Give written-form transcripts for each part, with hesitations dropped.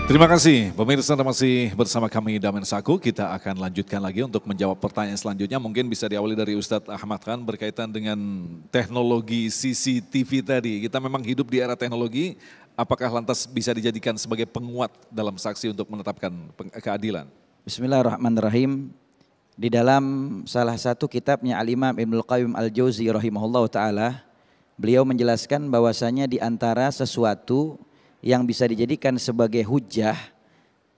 Terima kasih pemirsa, masih bersama kami Damen Saku. Kita akan lanjutkan lagi untuk menjawab pertanyaan selanjutnya. Mungkin bisa diawali dari Ustadz Ahmad Khan berkaitan dengan teknologi CCTV tadi. Kita memang hidup di era teknologi, apakah lantas bisa dijadikan sebagai penguat dalam saksi untuk menetapkan keadilan? Bismillahirrahmanirrahim. Di dalam salah satu kitabnya Al-Imam Ibnul Qayyim Al-Jauzi rahimahullah ta'ala, beliau menjelaskan bahwasanya di antara sesuatu yang bisa dijadikan sebagai hujjah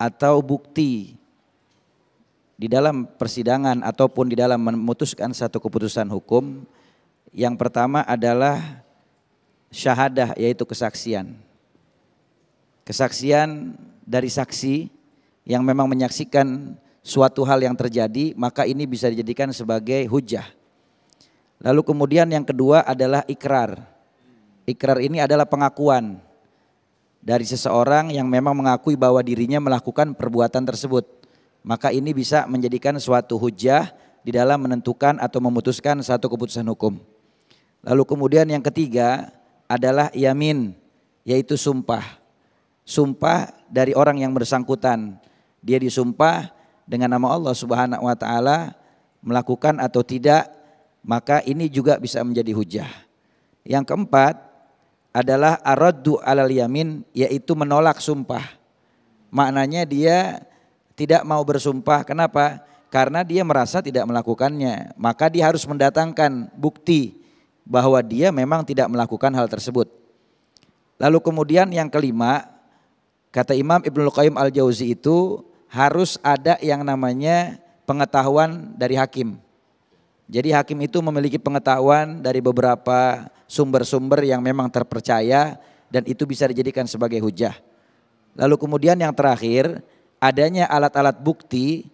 atau bukti di dalam persidangan ataupun di dalam memutuskan satu keputusan hukum, yang pertama adalah syahadah, yaitu kesaksian. Kesaksian dari saksi yang memang menyaksikan suatu hal yang terjadi, maka ini bisa dijadikan sebagai hujjah. Lalu kemudian yang kedua adalah ikrar. Ikrar ini adalah pengakuan dari seseorang yang memang mengakui bahwa dirinya melakukan perbuatan tersebut. Maka ini bisa menjadikan suatu hujjah di dalam menentukan atau memutuskan satu keputusan hukum. Lalu kemudian yang ketiga adalah yamin, yaitu sumpah. Sumpah dari orang yang bersangkutan. Dia disumpah dengan nama Allah Subhanahu wa taala melakukan atau tidak, maka ini juga bisa menjadi hujjah. Yang keempat adalah araddu alal yamin, yaitu menolak sumpah. Maknanya dia tidak mau bersumpah. Kenapa? Karena dia merasa tidak melakukannya. Maka dia harus mendatangkan bukti bahwa dia memang tidak melakukan hal tersebut. Lalu kemudian yang kelima, kata Imam Ibnul Qayyim Al-Jauzi itu harus ada yang namanya pengetahuan dari hakim. Jadi hakim itu memiliki pengetahuan dari beberapa sumber-sumber yang memang terpercaya dan itu bisa dijadikan sebagai hujjah. Lalu kemudian yang terakhir, adanya alat-alat bukti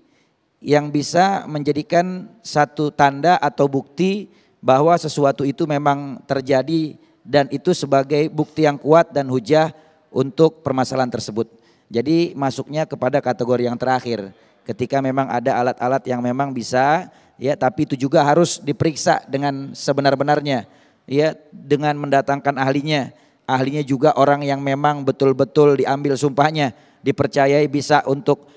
yang bisa menjadikan satu tanda atau bukti bahwa sesuatu itu memang terjadi dan itu sebagai bukti yang kuat dan hujjah untuk permasalahan tersebut. Jadi masuknya kepada kategori yang terakhir, ketika memang ada alat-alat yang memang bisa, ya, tapi itu juga harus diperiksa dengan sebenar-benarnya, ya, dengan mendatangkan ahlinya. Ahlinya juga orang yang memang betul-betul diambil sumpahnya, dipercayai bisa untuk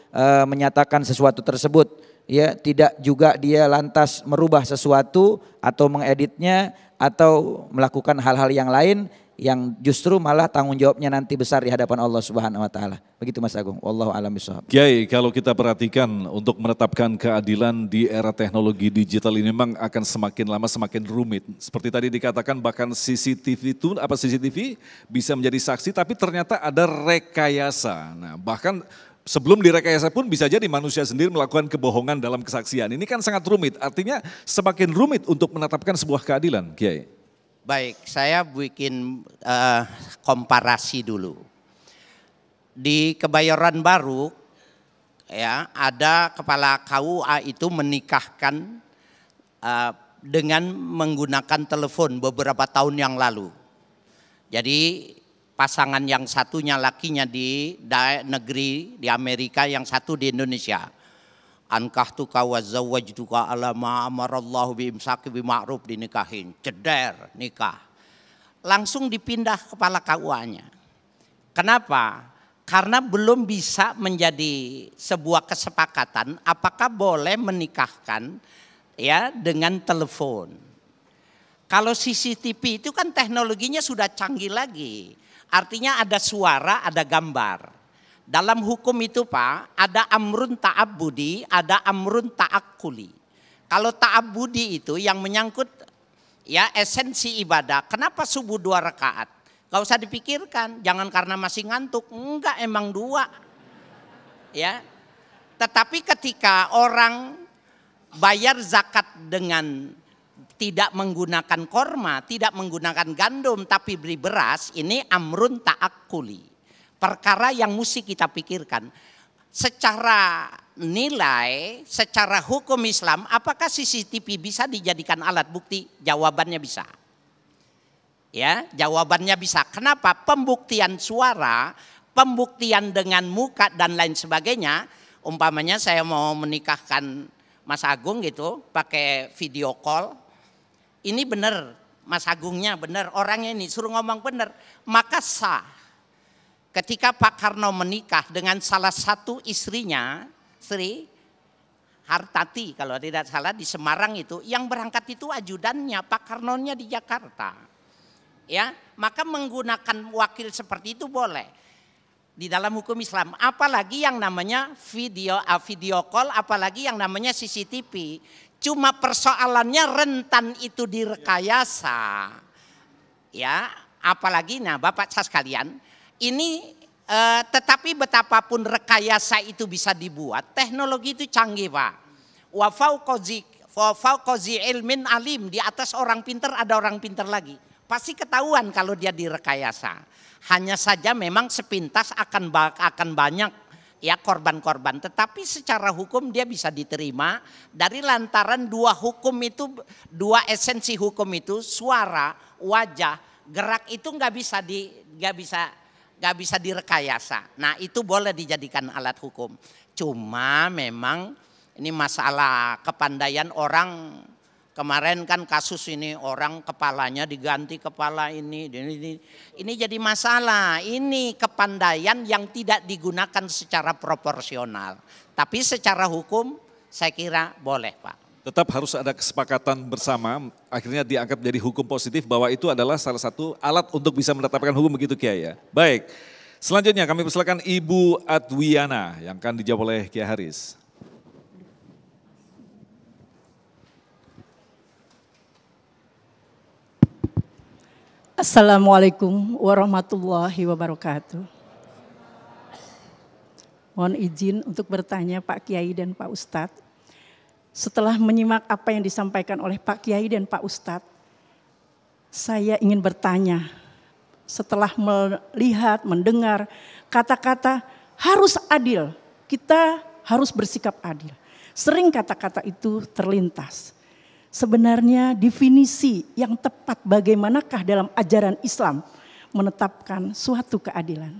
menyatakan sesuatu tersebut, ya, tidak juga dia lantas merubah sesuatu atau mengeditnya atau melakukan hal-hal yang lain yang justru malah tanggung jawabnya nanti besar di hadapan Allah Subhanahu wa taala. Begitu Mas Agung. Wallahu a'lam bishawab. Kiai, kalau kita perhatikan untuk menetapkan keadilan di era teknologi digital ini memang akan semakin lama semakin rumit. Seperti tadi dikatakan bahkan CCTV bisa menjadi saksi tapi ternyata ada rekayasa. Nah, bahkan sebelum direkayasa pun bisa jadi manusia sendiri melakukan kebohongan dalam kesaksian. Ini kan sangat rumit. Artinya semakin rumit untuk menetapkan sebuah keadilan, Kiai. Baik, saya bikin komparasi dulu. Di Kebayoran Baru, ya, ada kepala KUA itu menikahkan dengan menggunakan telepon beberapa tahun yang lalu. Jadi pasangan yang satunya lakinya di negeri di Amerika, yang satu di Indonesia. Ankahtuka wa zawwajtuka ala ma amarallahu biimsaki bima'ruf, dinikahin, ceder, nikah. Langsung dipindah kepala KUA-nya. Kenapa? Karena belum bisa menjadi sebuah kesepakatan apakah boleh menikahkan, ya, dengan telepon. Kalau CCTV itu kan teknologinya sudah canggih lagi. Artinya ada suara, ada gambar. Dalam hukum itu Pak, ada amrun ta'abbudi, ada amrun ta'akkuli. Kalau ta'abbudi itu yang menyangkut, ya, esensi ibadah. Kenapa subuh 2 rakaat? Gak usah dipikirkan, jangan karena masih ngantuk. Enggak, emang 2. Ya. Tetapi ketika orang bayar zakat dengan tidak menggunakan korma, tidak menggunakan gandum tapi beli beras, ini amrun ta'akkuli. Perkara yang mesti kita pikirkan. Secara nilai, secara hukum Islam, apakah CCTV bisa dijadikan alat bukti? Jawabannya bisa. Ya, jawabannya bisa. Kenapa? Pembuktian suara, pembuktian dengan muka dan lain sebagainya. Umpamanya saya mau menikahkan Mas Agung gitu, pakai video call. Ini benar, Mas Agungnya benar, orangnya ini suruh ngomong benar, maka sah. ketika Pak Karno menikah dengan salah satu istrinya, Sri Hartati kalau tidak salah di Semarang itu, yang berangkat itu ajudannya, Pak Karnonya di Jakarta. Ya, maka menggunakan wakil seperti itu boleh di dalam hukum Islam. Apalagi yang namanya video call, apalagi yang namanya CCTV. Cuma persoalannya rentan itu direkayasa. Ya, apalagi Bapak sekalian, ini tetapi betapapun rekayasa itu bisa dibuat, teknologi itu canggih Pak. Wa fauqazi ilmin alim, di atas orang pintar ada orang pintar lagi. Pasti ketahuan kalau dia direkayasa. Hanya saja memang sepintas akan banyak ya korban-korban. Tetapi secara hukum dia bisa diterima dari lantaran dua esensi hukum itu, suara, wajah, gerak itu nggak bisa direkayasa. Nah itu boleh dijadikan alat hukum. Cuma memang ini masalah kepandaian orang. Kemarin kan kasus ini orang kepalanya diganti kepala ini jadi masalah. Ini kepandaian yang tidak digunakan secara proporsional. Tapi secara hukum saya kira boleh Pak. Tetap harus ada kesepakatan bersama, akhirnya dianggap jadi hukum positif bahwa itu adalah salah satu alat untuk bisa menetapkan hukum, begitu Kiai ya. Baik, selanjutnya kami persilakan Ibu Adwiana yang akan dijawab oleh Kiai Haris. Assalamualaikum warahmatullahi wabarakatuh. Mohon izin untuk bertanya Pak Kiai dan Pak Ustadz. Setelah menyimak apa yang disampaikan oleh Pak Kiai dan Pak Ustadz, saya ingin bertanya. Setelah melihat, mendengar kata-kata harus adil, kita harus bersikap adil. Sering kata-kata itu terlintas. Sebenarnya definisi yang tepat bagaimanakah dalam ajaran Islam menetapkan suatu keadilan?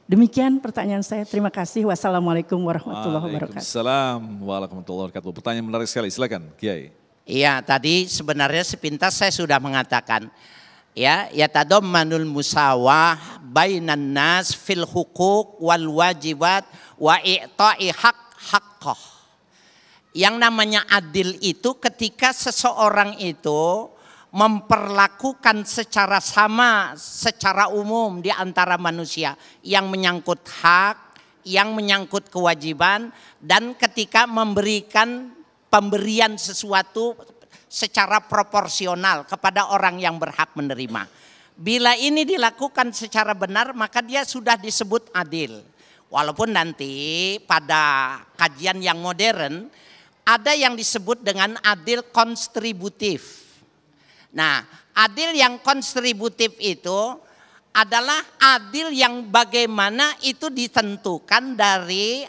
Demikian pertanyaan saya. Terima kasih. Wassalamualaikum warahmatullahi wabarakatuh. Waalaikumsalam warahmatullahi wabarakatuh. Pertanyaan menarik sekali. Silakan Kiai. Iya, tadi sebenarnya sepintas saya sudah mengatakan ya tadammanul musawah bainan nas fil huquq wal wajibat wa i'ta'i haqqah. Yang namanya adil itu ketika seseorang itu memperlakukan secara sama, secara umum di antara manusia yang menyangkut hak, yang menyangkut kewajiban, dan ketika memberikan pemberian sesuatu secara proporsional kepada orang yang berhak menerima. Bila ini dilakukan secara benar maka dia sudah disebut adil. Walaupun nanti pada kajian yang modern ada yang disebut dengan adil kontributif. Nah, adil yang kontributif itu adalah adil yang bagaimana itu ditentukan dari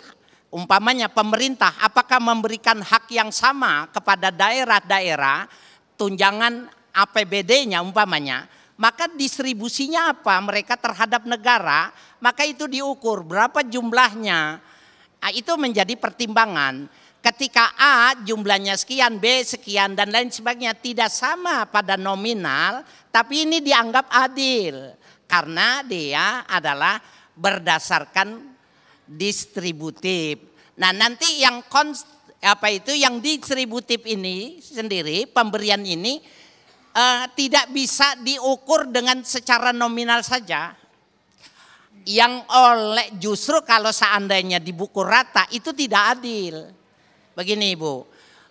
umpamanya pemerintah apakah memberikan hak yang sama kepada daerah-daerah tunjangan APBD-nya umpamanya, maka distribusinya apa mereka terhadap negara, maka itu diukur berapa jumlahnya. Nah, itu menjadi pertimbangan. Ketika A jumlahnya sekian, B sekian dan lain sebagainya tidak sama pada nominal, tapi ini dianggap adil karena dia adalah berdasarkan distributif. Nah, nanti yang yang distributif ini sendiri pemberian ini tidak bisa diukur dengan secara nominal saja. Yang justru kalau seandainya dibukul rata itu tidak adil. Begini Ibu,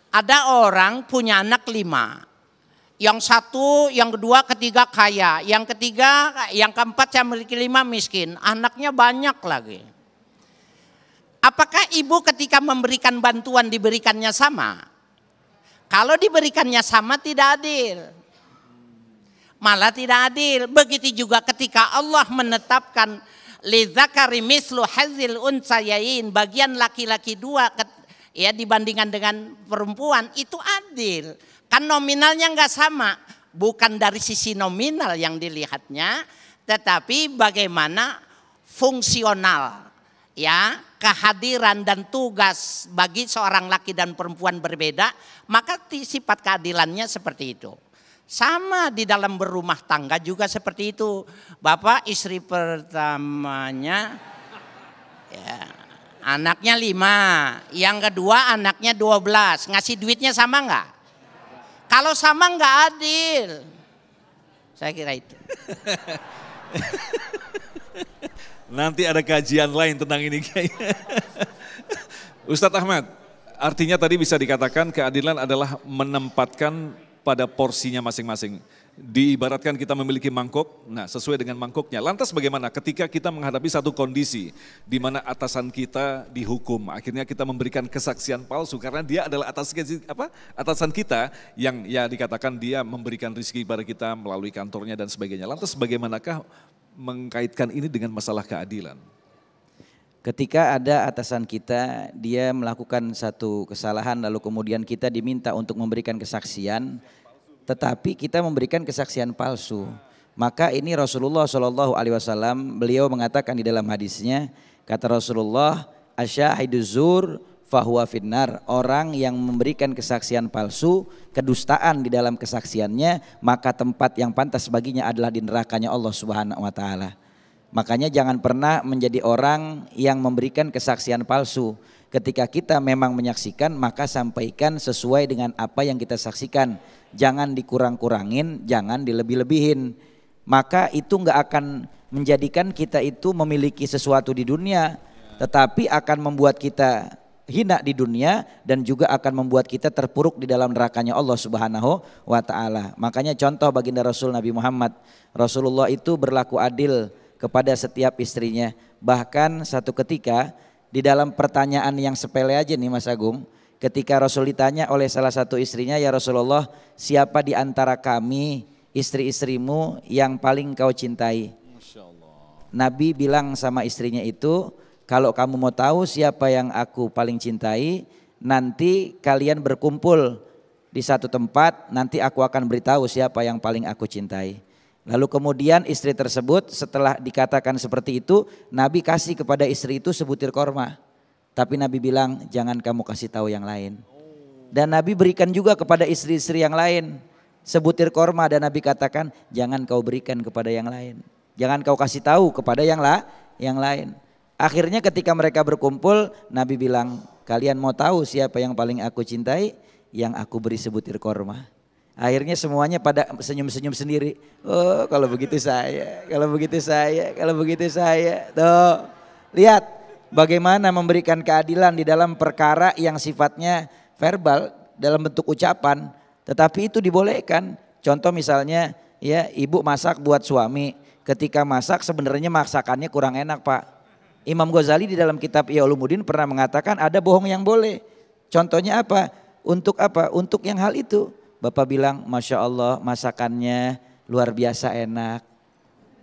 ada orang punya anak 5. Yang satu, yang kedua, ketiga kaya. Yang ketiga, yang keempat yang memiliki 5 miskin. Anaknya banyak lagi. Apakah ibu ketika memberikan bantuan diberikannya sama? Kalau diberikannya sama tidak adil. Malah tidak adil. Begitu juga ketika Allah menetapkan lidzakari mislu hazil unsayain, bagian laki-laki 2 ya dibandingkan dengan perempuan itu adil. Kan nominalnya enggak sama. Bukan dari sisi nominal yang dilihatnya, tetapi bagaimana fungsional ya, kehadiran dan tugas bagi seorang laki dan perempuan berbeda, maka sifat keadilannya seperti itu. Sama di dalam berumah tangga juga seperti itu. Bapak istri pertamanya ya, anaknya 5, yang kedua anaknya 12. Ngasih duitnya sama enggak? Kalau sama enggak adil. Saya kira itu. Nanti ada kajian lain tentang ini kayaknya. Ustadz Ahmad, artinya tadi bisa dikatakan keadilan adalah menempatkan pada porsinya masing-masing. Diibaratkan kita memiliki mangkok, nah sesuai dengan mangkoknya. Lantas bagaimana ketika kita menghadapi satu kondisi di mana atasan kita dihukum, akhirnya kita memberikan kesaksian palsu karena dia adalah atasan kita yang ya dikatakan dia memberikan rezeki kepada kita melalui kantornya dan sebagainya. Lantas bagaimanakah mengkaitkan ini dengan masalah keadilan? Ketika ada atasan kita, dia melakukan satu kesalahan lalu kemudian kita diminta untuk memberikan kesaksian, tetapi kita memberikan kesaksian palsu. Maka ini Rasulullah SAW beliau mengatakan di dalam hadisnya, kata Rasulullah, asyahidu zur fahuwa finnar, orang yang memberikan kesaksian palsu, kedustaan di dalam kesaksiannya, maka tempat yang pantas baginya adalah di nerakanya Allah Subhanahu wa taala. Makanya jangan pernah menjadi orang yang memberikan kesaksian palsu. Ketika kita memang menyaksikan, maka sampaikan sesuai dengan apa yang kita saksikan. Jangan dikurang-kurangin, jangan dilebih-lebihin. Maka itu enggak akan menjadikan kita itu memiliki sesuatu di dunia, tetapi akan membuat kita hina di dunia dan juga akan membuat kita terpuruk di dalam nerakanya Allah Subhanahu wa taala. Makanya contoh baginda Rasul Nabi Muhammad, Rasulullah itu berlaku adil kepada setiap istrinya. Bahkan satu ketika di dalam pertanyaan yang sepele aja nih Mas Agung, ketika Rasul ditanya oleh salah satu istrinya, ya Rasulullah, siapa di antara kami istri-istrimu yang paling kau cintai? Nabi bilang sama istrinya itu, kalau kamu mau tahu siapa yang aku paling cintai, nanti kalian berkumpul di satu tempat, nanti aku akan beritahu siapa yang paling aku cintai. Lalu kemudian istri tersebut setelah dikatakan seperti itu, Nabi kasih kepada istri itu sebutir korma. Tapi Nabi bilang jangan kamu kasih tahu yang lain. Dan Nabi berikan juga kepada istri-istri yang lain sebutir korma dan Nabi katakan jangan kau berikan kepada yang lain. Jangan kau kasih tahu kepada yang lain. Akhirnya ketika mereka berkumpul, Nabi bilang kalian mau tahu siapa yang paling aku cintai? Yang aku beri sebutir korma. Akhirnya semuanya pada senyum-senyum sendiri. Oh kalau begitu saya, kalau begitu saya, kalau begitu saya. Tuh lihat bagaimana memberikan keadilan di dalam perkara yang sifatnya verbal dalam bentuk ucapan. Tetapi itu dibolehkan. Contoh misalnya ya ibu masak buat suami. Ketika masak sebenarnya masakannya kurang enak Pak. Imam Ghazali di dalam kitab Ihya Ulumuddin pernah mengatakan ada bohong yang boleh. Contohnya apa? Untuk apa? Untuk yang hal itu. Bapak bilang Masya Allah masakannya luar biasa enak.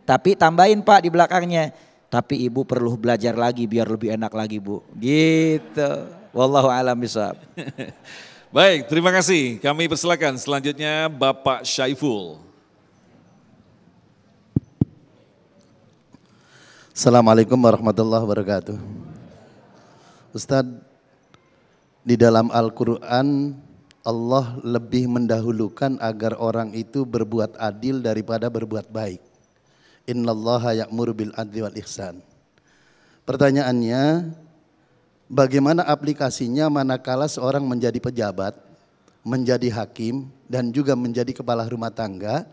Tapi tambahin Pak di belakangnya. Tapi ibu perlu belajar lagi biar lebih enak lagi Bu. Gitu. Wallahu a'lam bishawab. Baik, terima kasih. Kami persilakan selanjutnya Bapak Syaiful. Assalamualaikum warahmatullahi wabarakatuh. Ustadz, di dalam Al-Quran Allah lebih mendahulukan agar orang itu berbuat adil daripada berbuat baik. Innallaha ya'muru bil adli wal ihsan. Pertanyaannya, bagaimana aplikasinya manakala seorang menjadi pejabat, menjadi hakim, dan juga menjadi kepala rumah tangga,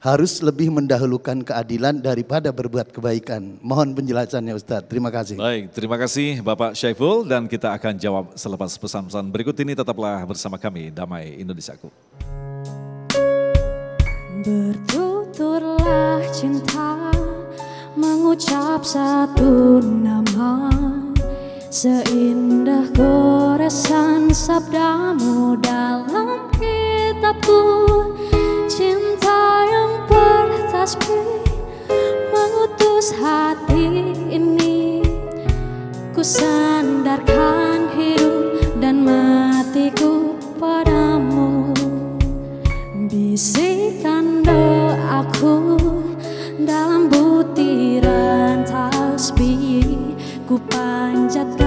harus lebih mendahulukan keadilan daripada berbuat kebaikan. Mohon penjelasannya Ustadz, terima kasih. Baik, terima kasih Bapak Syaiful dan kita akan jawab selepas pesan-pesan berikut ini. Tetaplah bersama kami, Damai Indonesiaku. Bertuturlah cinta, mengucap satu nama, seindah goresan sabdamu dalam kitabku. Cinta yang bertasbih mengutus hati ini, ku sandarkan hidup dan matiku padamu. Bisikan doaku dalam butiran tasbih, ku panjatkan